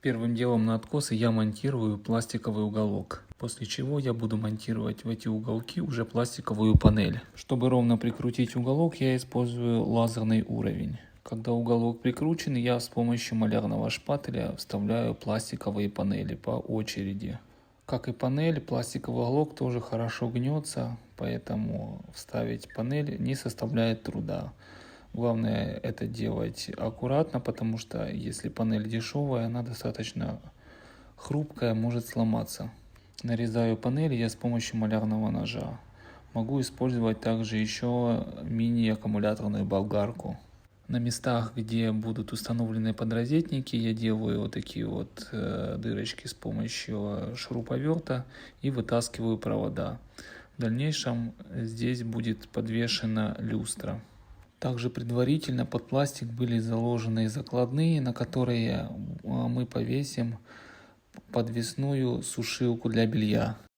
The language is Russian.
Первым делом на откосы я монтирую пластиковый уголок, после чего я буду монтировать в эти уголки уже пластиковую панель. Чтобы ровно прикрутить уголок, я использую лазерный уровень. Когда уголок прикручен, я с помощью малярного шпателя вставляю пластиковые панели по очереди. Как и панель, пластиковый уголок тоже хорошо гнется, поэтому вставить панель не составляет труда. Главное это делать аккуратно, потому что если панель дешевая, она достаточно хрупкая, может сломаться. Нарезаю панель я с помощью малярного ножа. Могу использовать также еще мини-аккумуляторную болгарку. На местах, где будут установлены подрозетники, я делаю вот такие вот дырочки с помощью шуруповерта и вытаскиваю провода. В дальнейшем здесь будет подвешена люстра. Также предварительно под пластик были заложены закладные, на которые мы повесим подвесную сушилку для белья.